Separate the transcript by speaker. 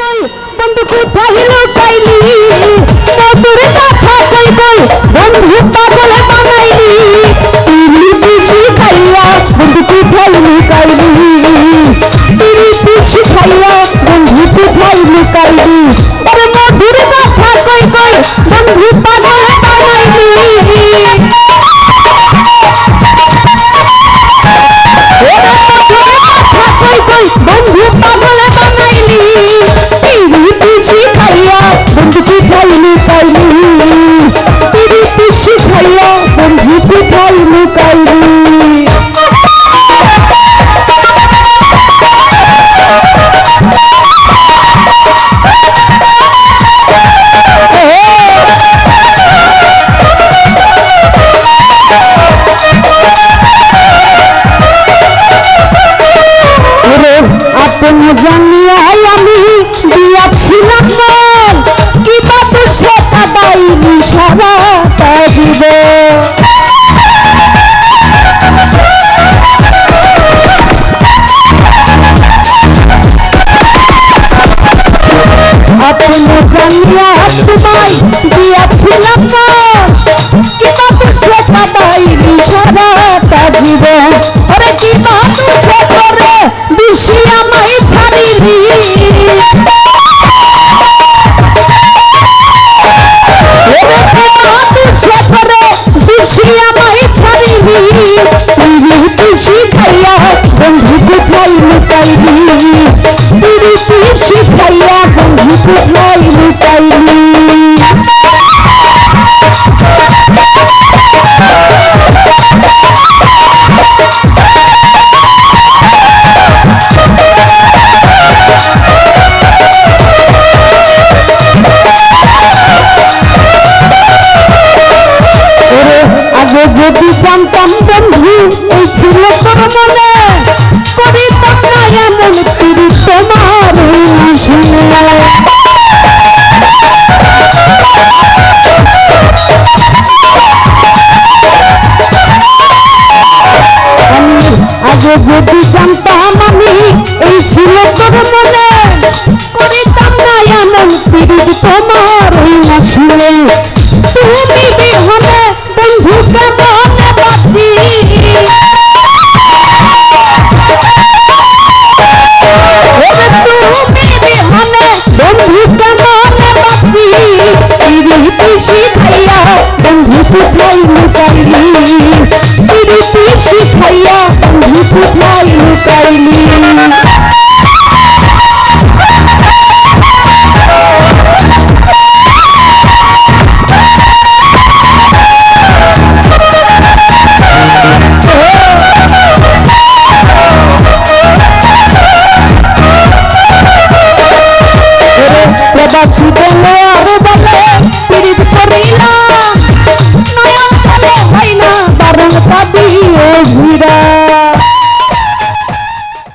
Speaker 1: কই বন্ধু কোথায় লুকাইলি তোর কথা কই কই বন্ধু পাগল বানাইলি তুই বুঝি খাইয়া বন্ধু কোথায় লুকাইলি তুই বুঝি খাইয়া বন্ধু কোথায় লুকাইলি আরে মধুর কথা কই কই বন্ধু পাগল বানাইলি বন্ধু পাগল বানাইলি তিরি পিছি খাইয়া বন্ধু কোথায় লুকাইলি তিরি পিছি খাইয়া বন্ধু কোথায় লুকাইলি জানিয়া আমি দিয়াছিলাম কি বাত সেটা বাইনি সারাটা দিব আপনি জানিয়া তোমায় দিয়াছিলাম কি বাত সেটা বাইনি সারাটা দিব আরে কি বাত সেটা রে দিশি আমায় ছাড়িলি তুই খাইয়া বন্ধু কোথায় লুকাইলি তুই খাইয়া বন্ধু কোথায় লুকাইলি যদি জানতাম বন্ধু এই ছিল তোর মনে করিতাম না এমন পিড়ি তোমার আমি আগে যদি জানতাম আমি এই ছিল তোর মনে করিতাম না এমন পিড়ি তোমার শুনে তুমি বিহনে বন্ধু কেমন বাঁচি তুমি বিহনে বন্ধু কেমন বাঁচি পিসি খাইয়া বন্ধু কোথায় লুকাইলি পিসি খাইয়া বন্ধু কোথায় লুকাইলি প্রবাসী বলে আরো বলে পীড়িত করিলা নয়া চলে হয় না বারণ পাবি ও ঘুরা